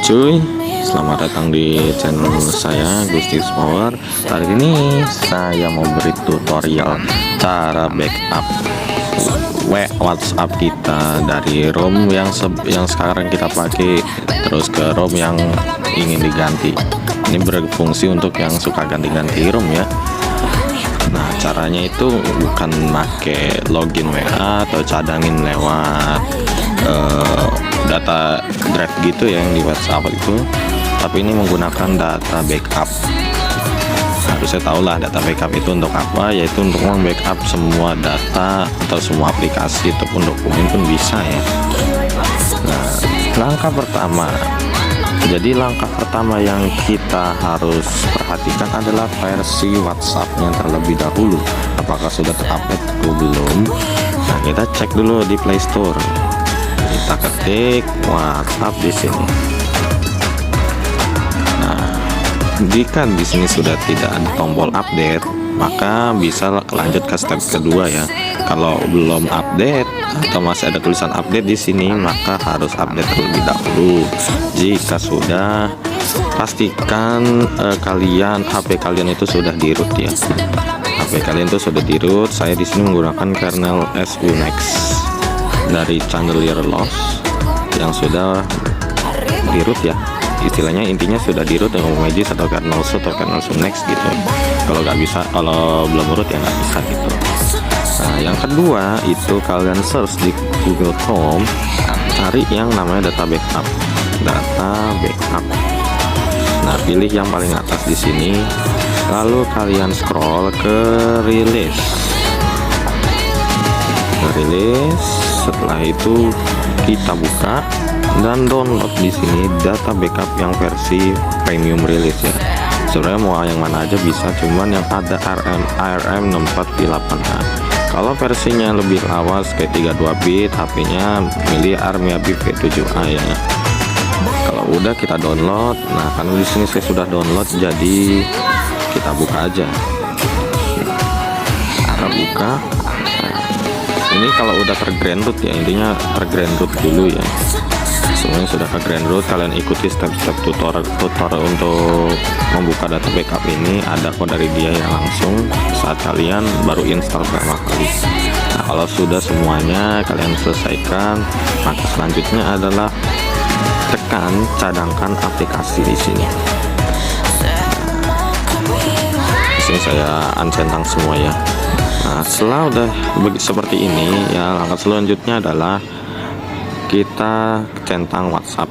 cuy, selamat datang di channel saya Gusti Power. Kali ini saya mau beri tutorial cara backup WhatsApp kita dari ROM yang sekarang kita pakai terus ke ROM yang ingin diganti. Ini berfungsi untuk yang suka ganti-ganti ROM ya. Nah, caranya itu bukan pakai login WA atau cadangin lewat data drive gitu ya yang di WhatsApp itu, tapi ini menggunakan data backup. Harusnya tahulah data backup itu untuk apa, yaitu untuk membackup semua data atau semua aplikasi ataupun dokumen pun bisa ya. Nah, langkah pertama yang kita harus perhatikan adalah versi WhatsApp-nya terlebih dahulu. Apakah sudah terupdate atau belum? Nah, kita cek dulu di Play Store. Kita ketik WhatsApp di sini. Nah, jika di sini sudah tidak ada tombol update, maka bisa lanjut ke step kedua ya. Kalau belum update atau masih ada tulisan update di sini, maka harus update terlebih dahulu. Jika sudah, pastikan HP kalian itu sudah di root ya. HP kalian itu sudah di root. Saya di sini menggunakan kernel SUNX dari Chandelier Loss yang sudah di root ya. Istilahnya intinya sudah di root dengan Magis atau kernel SU atau kernel SUNX gitu. Kalau nggak bisa, kalau belum root ya nggak bisa gitu. Nah, yang kedua itu kalian search di Google Chrome, cari yang namanya data backup. Nah, pilih yang paling atas di sini, lalu kalian scroll ke release. Setelah itu kita buka dan download di sini data backup yang versi premium release ya. Sebenarnya mau yang mana aja bisa, cuman yang ada ARM 64V8A. Kalau versinya lebih lawas kayak 32 bit, HP-nya milih ARM V7A ya. Kalau udah kita download, nah karena di sini saya sudah download, jadi kita buka aja. Kita buka. Ini kalau udah tergrand root ya, intinya tergrand root dulu ya. Semuanya sudah ke grand root, kalian ikuti step-step tutorial untuk membuka data backup ini. Ada kok dari dia yang langsung saat kalian baru install pertama kali. Nah, kalau sudah semuanya kalian selesaikan, maka selanjutnya adalah tekan cadangkan aplikasi di sini. Di sini saya uncentang semua ya. Nah, setelah udah seperti ini ya, langkah selanjutnya adalah kita centang WhatsApp.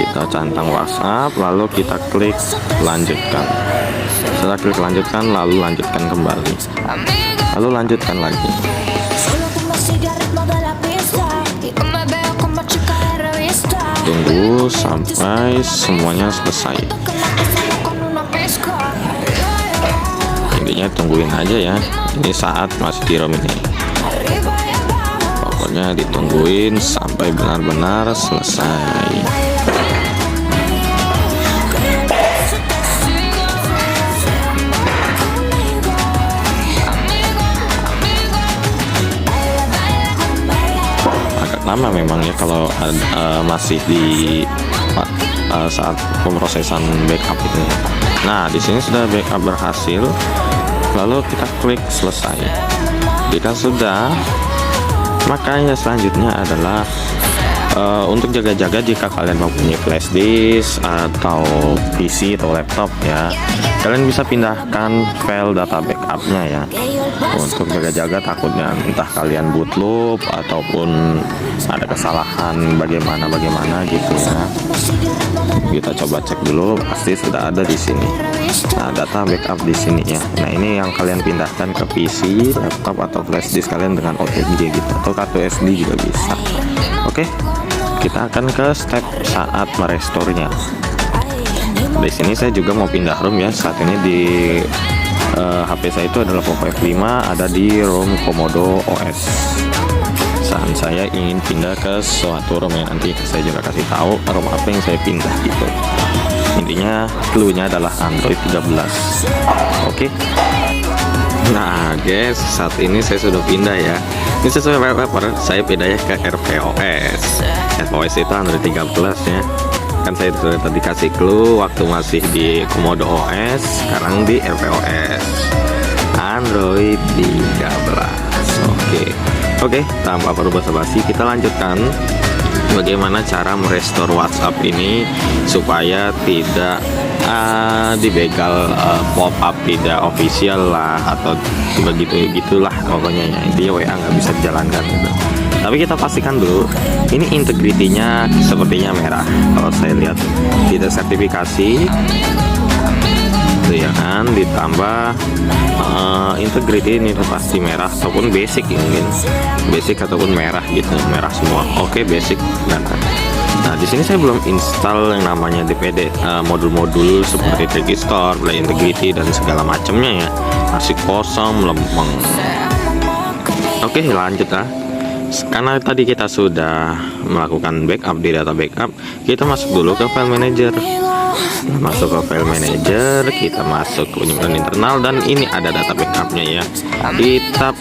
Kita centang WhatsApp, lalu kita klik lanjutkan. Setelah klik lanjutkan, lalu lanjutkan kembali, lalu lanjutkan lagi. Tunggu sampai semuanya selesai. Intinya tungguin aja ya. Ini saat masih di ROM ini. Pokoknya ditungguin sampai benar-benar selesai. Agak lama memang ya kalau masih di saat pemrosesan backup ini. Nah, di sini sudah backup berhasil. Lalu kita klik selesai. Jika sudah, makanya selanjutnya adalah untuk jaga-jaga jika kalian mempunyai flash disk atau PC atau laptop ya, kalian bisa pindahkan file data backupnya ya, untuk jaga-jaga takutnya entah kalian bootloop ataupun ada kesalahan bagaimana gitu ya. Kita coba cek dulu, pasti sudah ada di sini. Nah, data backup di sini ya. Nah, ini yang kalian pindahkan ke PC, laptop atau flash disk kalian dengan OTG gitu, atau kartu SD juga bisa. Oke, kita akan ke step saat merestore-nya. Di sini saya juga mau pindah ROM ya. Saat ini di HP saya itu adalah Poco F5, ada di ROM Komodo OS. Saat saya ingin pindah ke suatu ROM yang nanti saya juga kasih tahu ROM apa yang saya pindah gitu. Intinya clue-nya adalah Android 13. Oke. Nah guys, saat ini saya sudah pindah ya. Ini sesuai wallpaper, saya pindahnya ke RVOS. RVOS itu Android 13 ya. Kan saya sudah tadi kasih clue waktu masih di Komodo OS, sekarang di RPOS Android 13. Oke, tanpa perlu basa-basi kita lanjutkan bagaimana cara merestore WhatsApp ini supaya tidak dibegal pop-up tidak official lah atau begitulah pokoknya ya. Intinya WA nggak bisa dijalankan gitu. Tapi kita pastikan dulu ini integritinya sepertinya merah. Kalau saya lihat tidak sertifikasi itu ya kan, ditambah integrity ini tuh pasti merah ataupun basic ya, mungkin basic ataupun merah gitu, merah semua. Oke, basic dan nah di sini saya belum install yang namanya DPD modul-modul seperti Registore, Play Integrity dan segala macamnya ya, masih kosong lempeng. Oke, lanjut lah. Karena tadi kita sudah melakukan backup di data backup, kita masuk dulu ke file manager. Masuk ke file manager, kita masuk ke penyimpan internal dan ini ada data backupnya ya. Kita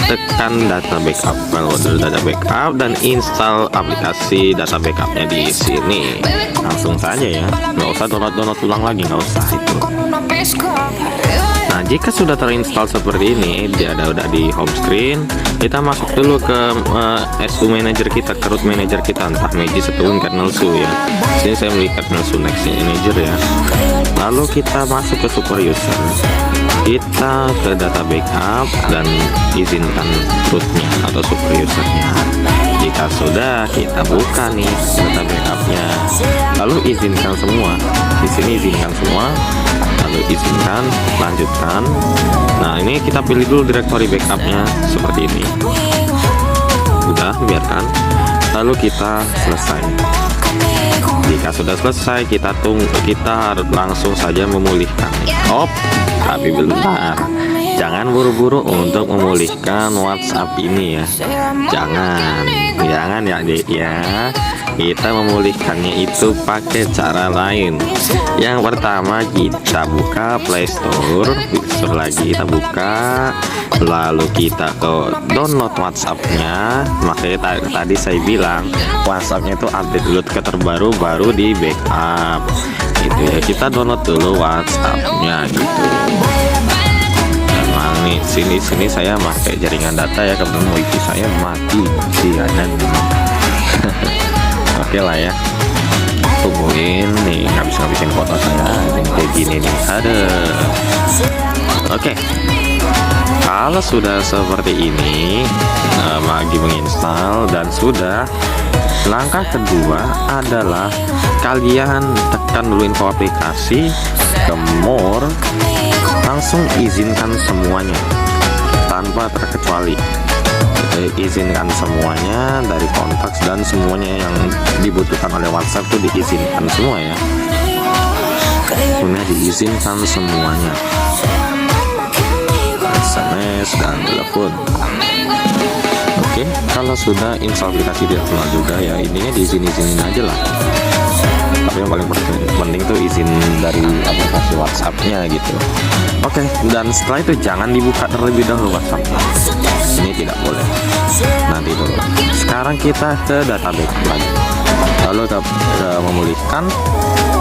tekan data backup, file modul data backup dan install aplikasi data backupnya di sini. Langsung saja ya, nggak usah download ulang lagi, nggak usah itu. Nah, jika sudah terinstall seperti ini, dia udah di home screen, kita masuk dulu ke SU manager kita, ke root manager kita, entah Magisk ataupun kernel SU ya. Sini saya melihat kernel SU next manager ya. Lalu kita masuk ke super user, kita ke data backup dan izinkan rootnya atau super usernya. Jika sudah, kita buka nih data backupnya, lalu izinkan semua. Di sini izinkan semua, lalu izinkan, lanjutkan. Nah, ini kita pilih dulu directory backupnya seperti ini. Udah, biarkan. Lalu kita selesai. Jika sudah selesai, kita tunggu, kita harus langsung saja memulihkan. Tapi bentar, jangan buru-buru untuk memulihkan WhatsApp ini ya. Jangan ya dek ya. Kita memulihkannya itu pakai cara lain. Yang pertama, kita buka Play Store, lagi kita buka, lalu kita ke download WhatsApp-nya. Makanya tadi saya bilang WhatsApp-nya itu update dulu ke terbaru, baru di backup gitu ya. Kita download dulu WhatsApp-nya gitu. Emang nih sini saya pakai jaringan data ya, kebetulan wifi saya mati sih ada. Oke lah ya, tungguin nih, ngabisin foto saya kayak gini nih. Oke, kalau sudah seperti ini, lagi menginstal dan sudah, langkah kedua adalah kalian tekan dulu info aplikasi, ke more, langsung izinkan semuanya tanpa terkecuali. Izinkan semuanya dari kontak dan semuanya yang dibutuhkan oleh WhatsApp itu diizinkan semua ya. Semuanya diizinkan semuanya, SMS dan telepon. Oke, kalau sudah install aplikasi tidak kenal juga ya, intinya diizinin aja lah. Tapi yang paling penting tuh izin dari aplikasi WhatsApp-nya gitu. Oke, dan setelah itu jangan dibuka terlebih dahulu WhatsApp. Ini tidak boleh. Nanti dulu. Sekarang kita ke data backup lagi. Lalu kita memulihkan,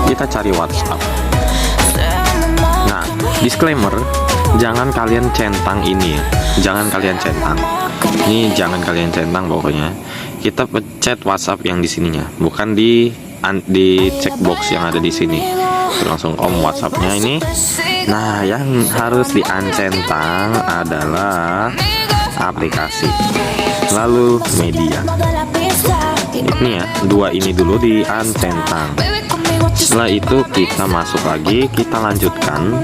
kita cari WhatsApp. Nah, disclaimer, jangan kalian centang ini ya. Jangan kalian centang. Ini jangan kalian centang pokoknya. Kita pencet WhatsApp yang di sininya, bukan di checkbox yang ada di sini. Langsung WhatsApp-nya ini. Nah, yang harus diancentang adalah aplikasi, lalu media. Ini ya, dua ini dulu diancentang. Setelah itu kita masuk lagi, kita lanjutkan.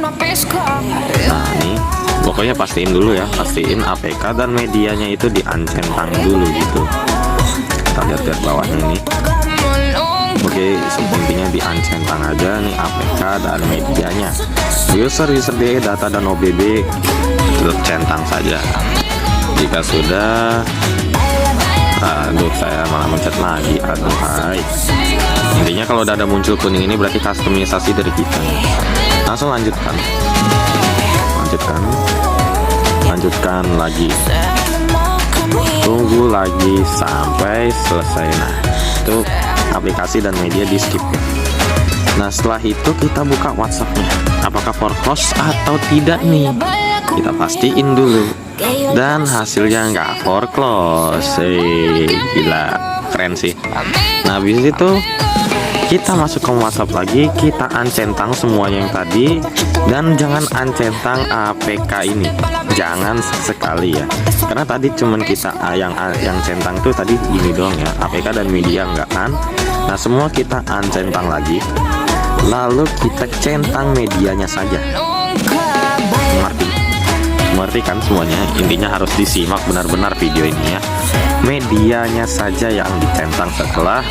Nah, ini pokoknya pastiin dulu ya, pastiin APK dan medianya itu diancentang dulu gitu. Kita lihat ke bawahnya ini. Oke, intinya diancentang aja nih APK dan medianya. User DE, data dan OBB centang saja. Jika sudah, aduh saya malah mencet lagi, aduh hai. Intinya kalau udah ada muncul kuning ini berarti customisasi dari kita. Langsung lanjutkan lagi, tunggu lagi sampai selesai. Nah, itu aplikasi dan media di skip ya. Nah setelah itu kita buka WhatsAppnya, apakah for close atau tidak nih, kita pastiin dulu. Dan hasilnya nggak for close. Gila, keren sih. Nah habis itu kita masuk ke WhatsApp lagi, kita uncentang semuanya yang tadi, dan jangan uncentang APK ini, jangan sekali ya, karena tadi cuman kita yang centang tuh tadi ini doang ya, APK dan media enggak kan. Nah semua kita uncentang lagi, lalu kita centang medianya saja. Mengerti kan semuanya? Intinya harus disimak benar-benar video ini ya. Medianya saja yang dicentang setelah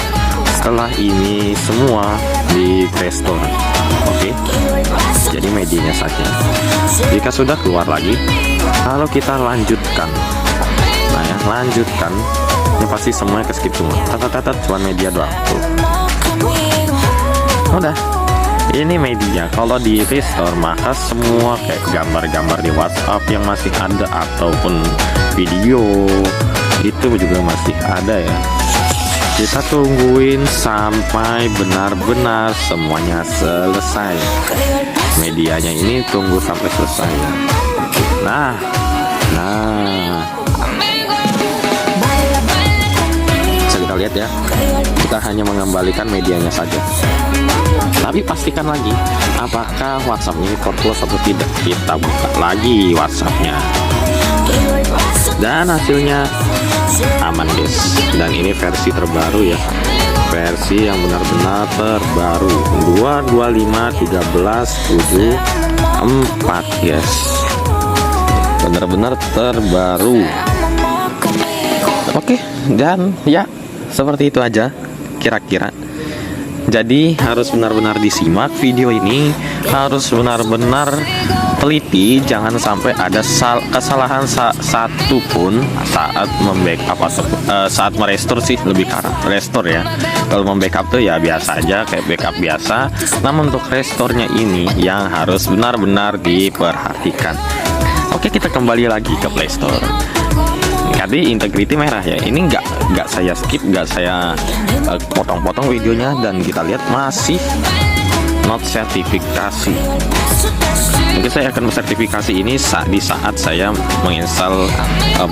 ini semua di Playstore. Oke, jadi medianya saja. Jika sudah keluar lagi, lalu kita lanjutkan. Nah ya, lanjutkan. Ini pasti semuanya ke skip semua. Cuman media doang. Udah, ini media. Kalau di Playstore maka semua kayak gambar-gambar di WhatsApp yang masih ada ataupun video itu juga masih ada ya. Kita tungguin sampai benar-benar semuanya selesai. Medianya ini tunggu sampai selesai ya. Nah bisa kita lihat ya, kita hanya mengembalikan medianya saja. Tapi pastikan lagi apakah WhatsApp-nya ini for close atau tidak. Kita buka lagi WhatsApp-nya, dan hasilnya aman guys. Dan ini versi terbaru ya, versi yang benar-benar terbaru 225.13.7.4 guys, benar-benar terbaru. Oke, dan ya seperti itu aja kira-kira. Jadi harus benar-benar disimak video ini, harus benar-benar teliti, jangan sampai ada kesalahan satu pun saat membackup atau saat merestore sih, lebih ke arah restore ya. Kalau membackup tuh ya biasa aja kayak backup biasa, namun untuk restorenya ini yang harus benar-benar diperhatikan. Oke, kita kembali lagi ke Playstore. Tadi integrity merah ya, ini nggak saya skip, nggak saya potong-potong videonya, dan kita lihat masih not sertifikasi. Mungkin saya akan mensertifikasi ini di saat saya menginstal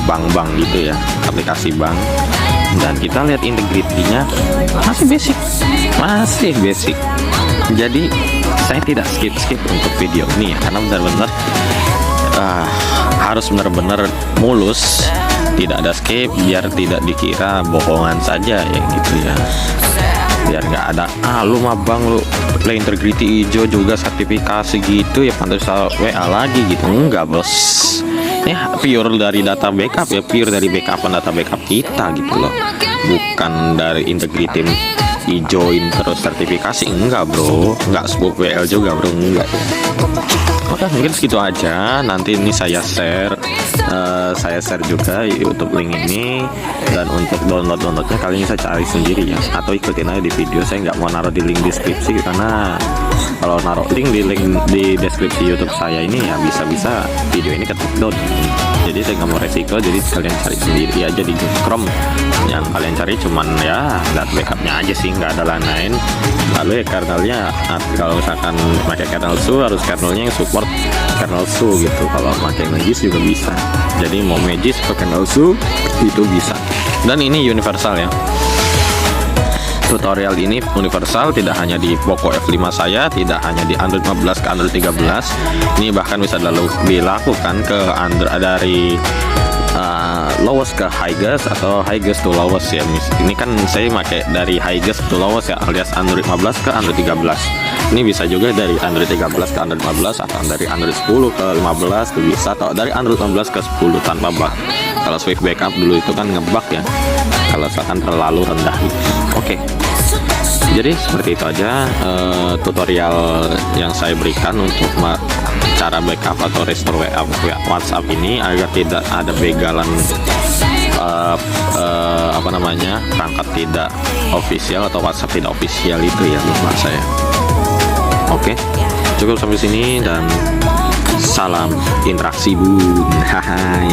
bank-bank gitu ya, aplikasi bank. Dan kita lihat integrity-nya masih basic. Jadi saya tidak skip untuk video ini ya, karena benar-benar harus benar-benar mulus, tidak ada skip, biar tidak dikira bohongan saja ya gitu ya, biar nggak ada lu mah bang lu play integrity hijau juga sertifikasi gitu ya, pantas WA lagi gitu. Enggak bos, ya pure dari data backup ya, pure dari backupan data backup kita gitu loh, bukan dari integrity hijauin terus sertifikasi. Enggak bro, enggak sebut WL juga bro, enggak. Oke, mungkin segitu aja. Nanti ini saya share juga YouTube link ini, dan untuk downloadnya kali ini saya cari sendiri ya, atau ikutin aja di video. Saya nggak mau naruh di link deskripsi, karena kalau naruh link di deskripsi YouTube saya ini ya bisa video ini ketik down. Jadi saya nggak mau resiko, jadi kalian cari sendiri aja di Google Chrome. Yang kalian cari cuman ya data backupnya aja sih, nggak ada lain-lain. Lalu ya kernelnya, kalau misalkan pakai kernel SU harus kernelnya yang support kernel SU gitu. Kalau pakai Magis juga bisa. Jadi mau Magis atau kernel SU itu bisa. Dan ini universal ya. Tutorial ini universal, tidak hanya di Poco F5 saya, tidak hanya di Android 15 ke Android 13. Ini bahkan bisa dilakukan ke Android dari lowest ke highest atau highest to lowest ya. Ini kan saya pakai dari highest to lowest ya, alias Android 15 ke Android 13. Ini bisa juga dari Android 13 ke Android 15, atau dari Android 10 ke 15 itu bisa, atau dari Android 15 ke 10 tanpa bug. Kalau Swift backup dulu itu kan ngebug ya, kalau misalkan terlalu rendah gitu. Oke. Jadi seperti itu aja tutorial yang saya berikan untuk cara backup atau restore WhatsApp ini, agar tidak ada begalan perangkat tidak official atau WhatsApp tidak official itu ya, menurut saya. Oke, cukup sampai sini dan salam interaksi bun. Hai.